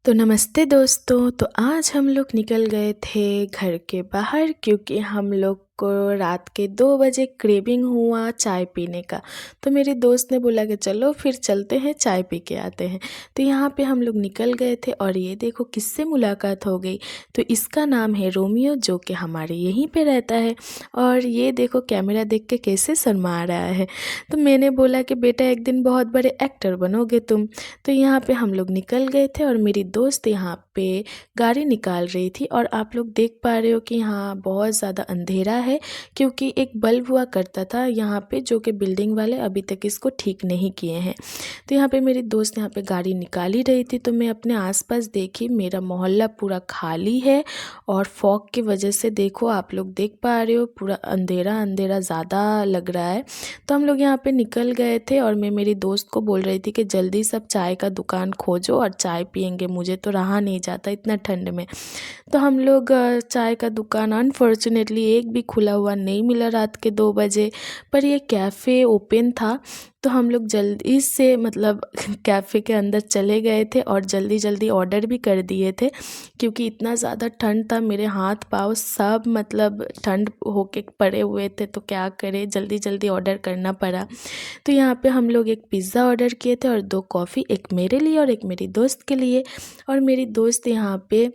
तो नमस्ते दोस्तों। तो आज हम लोग निकल गए थे घर के बाहर क्योंकि हम लोग को रात के 2 बजे क्रेविंग हुआ चाय पीने का। तो मेरी दोस्त ने बोला कि चलो फिर चलते हैं चाय पी के आते हैं। तो यहाँ पे हम लोग निकल गए थे और ये देखो किससे मुलाकात हो गई। तो इसका नाम है रोमियो, जो कि हमारे यहीं पे रहता है। और ये देखो कैमरा देख के कैसे शर्मा रहा है। तो मैंने बोला कि बेटा एक दिन बहुत बड़े एक्टर बनोगे तुम। तो यहाँ पे हम लोग निकल गए थे और मेरी दोस्त यहाँ पे गाड़ी निकाल रही थी। और आप लोग देख पा रहे हो कि यहाँ बहुत ज़्यादा अंधेरा है क्योंकि एक बल्ब हुआ करता था यहाँ पे, जो कि बिल्डिंग वाले अभी तक इसको ठीक नहीं किए हैं। तो यहाँ पे मेरी दोस्त यहाँ पे गाड़ी निकाल ही रही थी। तो मैं अपने आसपास देखी, मेरा मोहल्ला पूरा खाली है और फॉग की वजह से देखो आप लोग देख पा रहे हो पूरा अंधेरा अंधेरा ज़्यादा लग रहा है। तो हम लोग यहाँ पे निकल गए थे और मैं मेरी दोस्त को बोल रही थी कि जल्दी सब चाय का दुकान खोजो और चाय पियेंगे, मुझे तो रहा नहीं जाता इतना ठंड में। तो हम लोग चाय का दुकान अनफॉर्चुनेटली एक भी खुला हुआ नहीं मिला रात के 2 बजे, पर ये कैफ़े ओपन था। तो हम लोग जल्दी से मतलब कैफ़े के अंदर चले गए थे और जल्दी जल्दी ऑर्डर भी कर दिए थे क्योंकि इतना ज़्यादा ठंड था, मेरे हाथ पाँव सब मतलब ठंड होके पड़े हुए थे। तो क्या करें, जल्दी जल्दी ऑर्डर करना पड़ा। तो यहाँ पे हम लोग एक पिज़्ज़ा ऑर्डर किए थे और 2 कॉफ़ी, एक मेरे लिए और एक मेरी दोस्त के लिए। और मेरी दोस्त यहाँ पे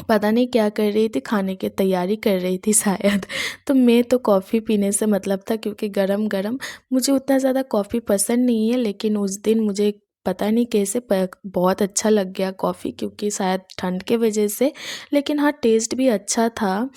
पता नहीं क्या कर रही थी, खाने की तैयारी कर रही थी शायद। तो मैं तो कॉफ़ी पीने से मतलब था क्योंकि गरम गरम मुझे उतना ज़्यादा कॉफ़ी पसंद नहीं है, लेकिन उस दिन मुझे पता नहीं कैसे बहुत अच्छा लग गया कॉफ़ी, क्योंकि शायद ठंड के वजह से। लेकिन हाँ, टेस्ट भी अच्छा था।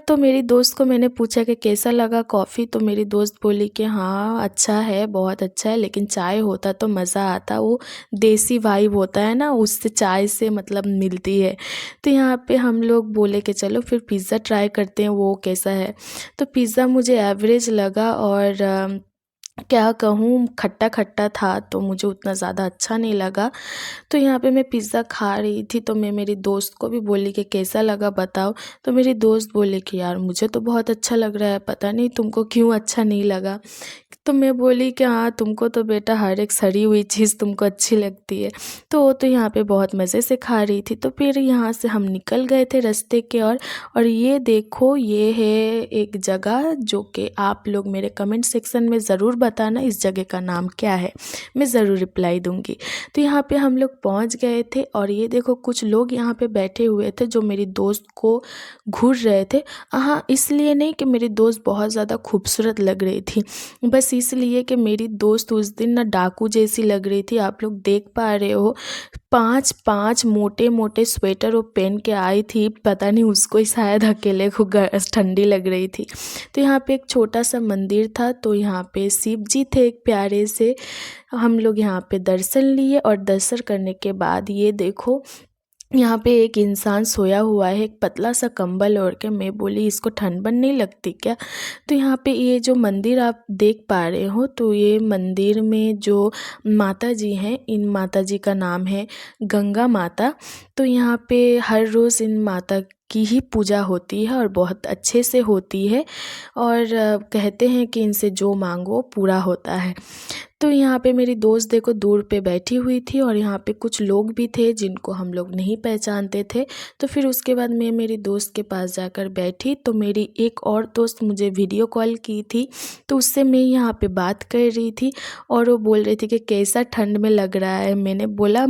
तो मेरी दोस्त को मैंने पूछा कि कैसा लगा कॉफ़ी। तो मेरी दोस्त बोली कि हाँ अच्छा है, बहुत अच्छा है, लेकिन चाय होता तो मज़ा आता, वो देसी वाइब होता है ना, उससे चाय से मतलब मिलती है। तो यहाँ पे हम लोग बोले कि चलो फिर पिज़्ज़ा ट्राई करते हैं वो कैसा है। तो पिज़्ज़ा मुझे एवरेज लगा और क्या कहूँ, खट्टा खट्टा था तो मुझे उतना ज़्यादा अच्छा नहीं लगा। तो यहाँ पे मैं पिज़्ज़ा खा रही थी तो मैं मेरी दोस्त को भी बोली कि कैसा लगा बताओ। तो मेरी दोस्त बोली कि यार मुझे तो बहुत अच्छा लग रहा है, पता नहीं तुमको क्यों अच्छा नहीं लगा। तो मैं बोली कि हाँ, तुमको तो बेटा हर एक सड़ी हुई चीज़ तुमको अच्छी लगती है। तो वो तो यहाँ पे बहुत मज़े से खा रही थी। तो फिर यहाँ से हम निकल गए थे रास्ते के और ये देखो ये है एक जगह जो कि आप लोग मेरे कमेंट सेक्शन में ज़रूर बताना इस जगह का नाम क्या है, मैं ज़रूर रिप्लाई दूँगी। तो यहाँ पे हम लोग पहुँच गए थे और ये देखो कुछ लोग यहाँ पे बैठे हुए थे जो मेरी दोस्त को घूर रहे थे। हाँ, इसलिए नहीं कि मेरी दोस्त बहुत ज़्यादा खूबसूरत लग रही थी, बस इसलिए कि मेरी दोस्त उस दिन ना डाकू जैसी लग रही थी। आप लोग देख पा रहे हो 5-5 मोटे-मोटे स्वेटर वो पहन के आई थी, पता नहीं उसको ही शायद अकेले को ठंडी लग रही थी। तो यहाँ पे एक छोटा सा मंदिर था, तो यहाँ पे शिव जी थे एक प्यारे से। हम लोग यहाँ पे दर्शन लिए और दर्शन करने के बाद ये देखो यहाँ पे एक इंसान सोया हुआ है, एक पतला सा कंबल ओढ़ के। मैं बोली इसको ठंड बन नहीं लगती क्या। तो यहाँ पे ये जो मंदिर आप देख पा रहे हो, तो ये मंदिर में जो माता जी हैं, इन माता जी का नाम है गंगा माता। तो यहाँ पे हर रोज़ इन माता की ही पूजा होती है और बहुत अच्छे से होती है। और कहते हैं कि इनसे जो मांगो पूरा होता है। तो यहाँ पे मेरी दोस्त देखो दूर पे बैठी हुई थी और यहाँ पे कुछ लोग भी थे जिनको हम लोग नहीं पहचानते थे। तो फिर उसके बाद मैं मेरी दोस्त के पास जाकर बैठी, तो मेरी एक और दोस्त मुझे वीडियो कॉल की थी, तो उससे मैं यहाँ पे बात कर रही थी और वो बोल रही थी कि कैसा ठंड में लग रहा है। मैंने बोला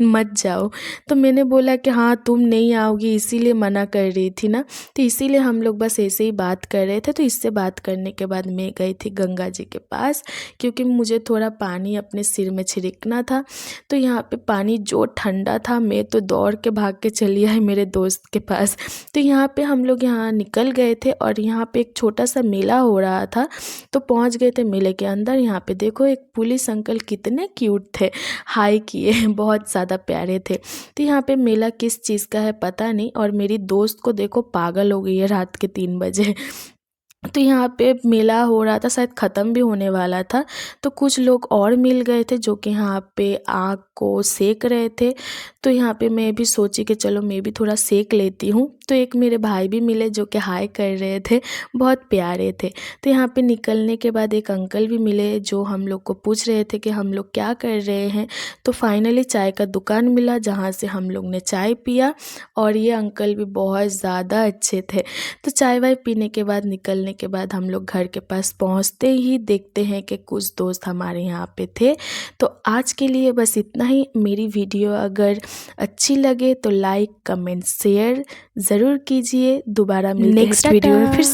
मत जाओ। तो मैंने बोला कि हाँ तुम नहीं आओगी इसीलिए मना कर रही थी ना। तो इसीलिए हम लोग बस ऐसे ही बात कर रहे थे। तो इससे बात करने के बाद मैं गई थी गंगा जी के पास क्योंकि मुझे थोड़ा पानी अपने सिर में छिड़कना था। तो यहाँ पे पानी जो ठंडा था, मैं तो दौड़ के भाग के चली आई मेरे दोस्त के पास। तो यहाँ पे हम लोग यहाँ निकल गए थे और यहाँ पे एक छोटा सा मेला हो रहा था, तो पहुँच गए थे मेले के अंदर। यहाँ पे देखो एक पुलिस अंकल कितने क्यूट थे, हाय किए बहुत ज़्यादा प्यारे थे। तो यहाँ पे मेला किस चीज़ का है पता नहीं, और मेरी दोस्त को देखो पागल हो गई है रात के 3 बजे। तो यहाँ पे मेला हो रहा था, शायद ख़त्म भी होने वाला था। तो कुछ लोग और मिल गए थे जो कि यहाँ पे आग को सेक रहे थे। तो यहाँ पे मैं भी सोची कि चलो मैं भी थोड़ा सेक लेती हूँ। तो एक मेरे भाई भी मिले जो कि हाय कर रहे थे, बहुत प्यारे थे। तो यहाँ पे निकलने के बाद एक अंकल भी मिले जो हम लोग को पूछ रहे थे कि हम लोग क्या कर रहे हैं। तो फाइनली चाय का दुकान मिला जहाँ से हम लोग ने चाय पिया, और ये अंकल भी बहुत ज़्यादा अच्छे थे। तो चाय वाय पीने के बाद निकलने के बाद हम लोग घर के पास पहुँचते ही देखते हैं कि कुछ दोस्त हमारे यहाँ पे थे। तो आज के लिए बस इतना ही। मेरी वीडियो अगर अच्छी लगे तो लाइक कमेंट शेयर ज़रूर कीजिए। दोबारा मिलते हैं नेक्स्ट वीडियो में फिर से।